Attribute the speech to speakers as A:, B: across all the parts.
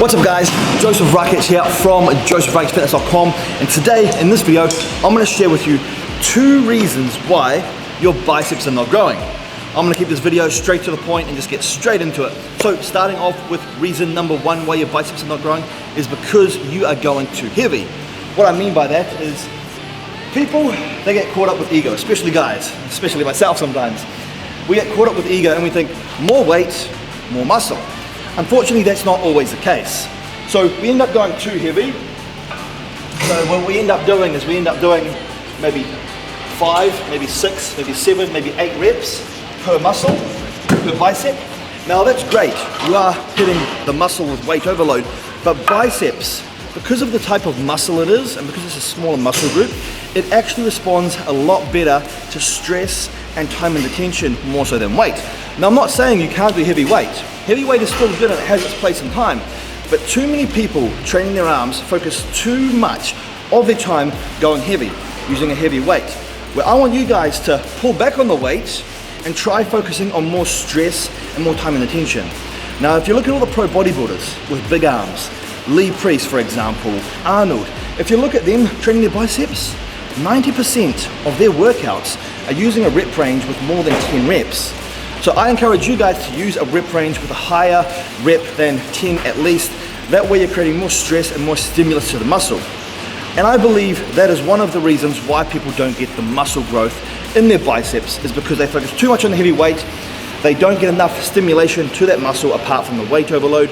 A: What's up guys, Joseph Rackets here from josephracketsfitness.com, and today in this video I'm going to share with you 2 reasons why your biceps are not growing. I'm going to keep this video straight to the point and just get straight into it. So starting off with reason number 1 why your biceps are not growing is because you are going too heavy. What I mean by that is people, they get caught up with ego, especially guys, especially myself sometimes. We get caught up with ego and we think more weight, more muscle. Unfortunately, that's not always the case. So we end up going too heavy. So what we end up doing is we end up doing maybe 5, maybe 6, maybe 7, maybe 8 reps per muscle, per bicep. Now that's great. You are hitting the muscle with weight overload, but biceps, because of the type of muscle it is and because it's a smaller muscle group, it actually responds a lot better to stress and time under tension more so than weight. Now I'm not saying you can't do heavy weight. Heavy weight is still good and it has its place in time, but too many people training their arms focus too much of their time going heavy, using a heavy weight. Where I want you guys to pull back on the weight and try focusing on more stress and more time and attention. Now if you look at all the pro bodybuilders with big arms, Lee Priest for example, Arnold, if you look at them training their biceps, 90% of their workouts are using a rep range with more than 10 reps. So I encourage you guys to use a rep range with a higher rep than 10 at least. That way you're creating more stress and more stimulus to the muscle. And I believe that is one of the reasons why people don't get the muscle growth in their biceps, is because they focus too much on the heavy weight. They don't get enough stimulation to that muscle apart from the weight overload.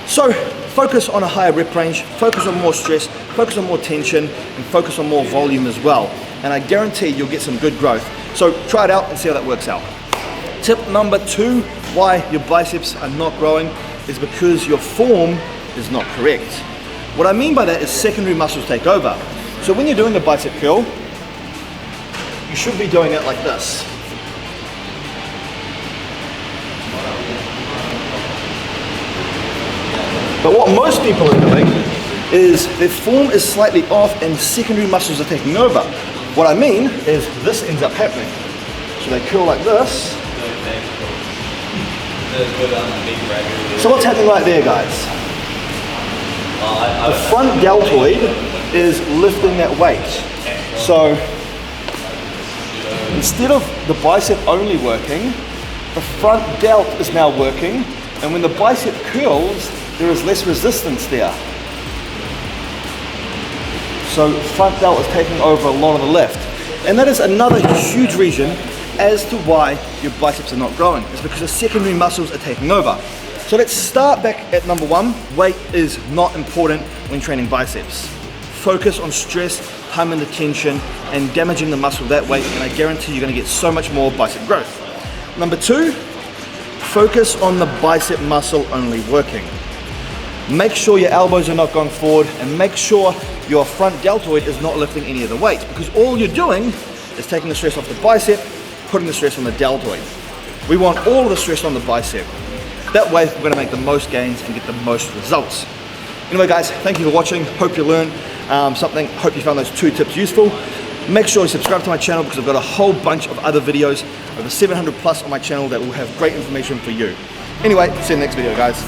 A: So focus on a higher rep range, focus on more stress, focus on more tension, and focus on more volume as well. And I guarantee you'll get some good growth. So try it out and see how that works out. Tip number 2, why your biceps are not growing, is because your form is not correct. What I mean by that is secondary muscles take over. So when you're doing a bicep curl, you should be doing it like this. But what most people are doing is their form is slightly off and secondary muscles are taking over. What I mean is this ends up happening. So they curl like this. So what's happening right there, guys? The front deltoid is lifting that weight. So instead of the bicep only working, the front delt is now working, and when the bicep curls, there is less resistance there. So front delt is taking over a lot of the lift. And that is another huge reason as to why your biceps are not growing. It's because the secondary muscles are taking over. So let's start back at number 1. Weight is not important when training biceps. Focus on stress, time under tension, and damaging the muscle that way, and I guarantee you're going to get so much more bicep growth. Number 2, focus on the bicep muscle only working. Make sure your elbows are not going forward, and make sure your front deltoid is not lifting any of the weight, because all you're doing is taking the stress off the bicep, putting the stress on the deltoid. We want all of the stress on the bicep. That way we're going to make the most gains and get the most results. Anyway guys, thank you for watching. Hope you learned something. Hope you found those 2 tips useful. Make sure you subscribe to my channel because I've got a whole bunch of other videos, over 700 plus on my channel, that will have great information for you. Anyway, see you in the next video guys.